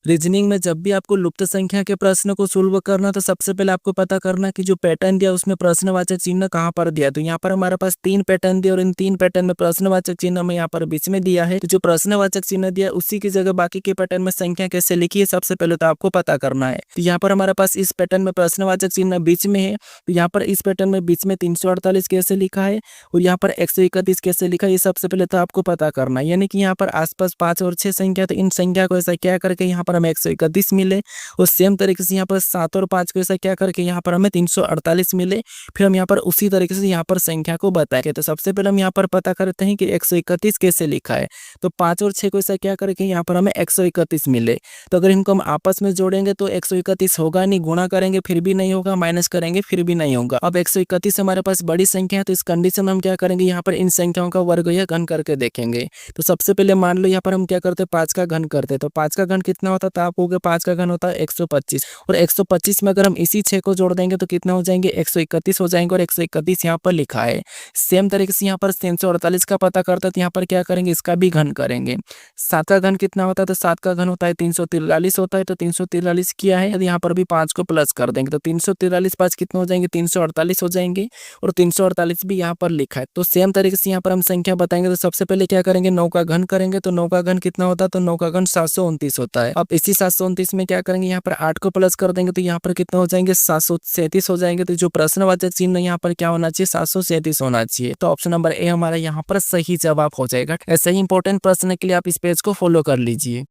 Reasoning में जब भी आपको लुप्त संख्या के प्रश्न को सोल्व करना तो सबसे पहले आपको पता करना कि जो पैटर्न दिया उसमें प्रश्नवाचक चिन्ह कहाँ पर दिया। तो यहाँ पर हमारे पास 3 पैटर्न दिया और इन 3 पैटर्न में प्रश्नवाचक चिन्ह हमें यहाँ पर बीच में दिया है। तो जो प्रश्नवाचक चिन्ह दिया उसी की जगह बाकी के पैटर्न में संख्या कैसे लिखी है सबसे पहले तो आपको पता करना है। तो यहाँ पर हमारे पास इस पैटर्न में प्रश्नवाचक चिन्ह बीच में है, तो यहाँ पर इस पैटर्न में बीच में 348 कैसे लिखा है और यहाँ पर 131 कैसे लिखा है, ये सबसे पहले तो आपको पता करना है। यानी कि यहाँ पर आसपास 5 और 6 संख्या, तो इन संख्या को ऐसा क्या करके यहाँ पर हमें 131 मिले और सेम तरीके से यहाँ पर 7 और 5 को ऐसा क्या करके यहाँ पर हमें 348 मिले। फिर हम यहाँ पर उसी तरीके से यहाँ पर संख्या को बताएंगे। तो सबसे पहले हम यहाँ पर पता करते हैं कि 131 कैसे लिखा है। तो 5 और 6 को ऐसा क्या करके यहाँ पर हमें 131 मिले। तो अगर इनको हम आपस में जोड़ेंगे तो 131 होगा नहीं, गुणा करेंगे फिर भी नहीं होगा, माइनस करेंगे फिर भी नहीं होगा। अब 131 हमारे पास बड़ी संख्या है, तो इस कंडीशन में हम क्या करेंगे, यहाँ पर इन संख्याओं का वर्ग या घन करके देखेंगे। तो सबसे पहले मान लो यहाँ पर हम क्या करते हैं, 5 का घन करते हैं। तो 5 का घन कितना होता है, तो आप हो गए 5 का घन होता है 125 और 125 में अगर हम इसी 6 को जोड़ देंगे तो कितना हो जाएंगे, 131 हो जाएंगे और 131 यहाँ पर लिखा है। सेम तरीके से यहाँ पर 348 का पता करता है, तो यहाँ पर क्या करेंगे, इसका भी घन करेंगे। 7 का घन कितना होता है, तो 7 का घन होता है 343 होता है। तो 343 किया है, यहाँ पर भी 5 को प्लस कर देंगे तो 343 5 कितना हो जाएंगे, 348 हो जाएंगे और 348 भी यहाँ पर लिखा है। तो सेम तरीके से यहाँ पर हम संख्या बताएंगे। तो सबसे पहले क्या करेंगे, 9 का घन करेंगे। तो 9 का घन कितना होता है, तो 9 का घन 729 होता है। अब इसी 729 में क्या करेंगे, यहाँ पर 8 को प्लस कर देंगे तो यहाँ पर कितना हो जाएंगे, 737 हो जाएंगे। तो जो प्रश्नवाचक चिन्ह यहाँ पर क्या होना चाहिए, 737 होना चाहिए। तो ऑप्शन नंबर ए हमारा यहाँ पर सही जवाब हो जाएगा। ऐसे ही इंपॉर्टेंट प्रश्न के लिए आप इस पेज को फॉलो कर लीजिए।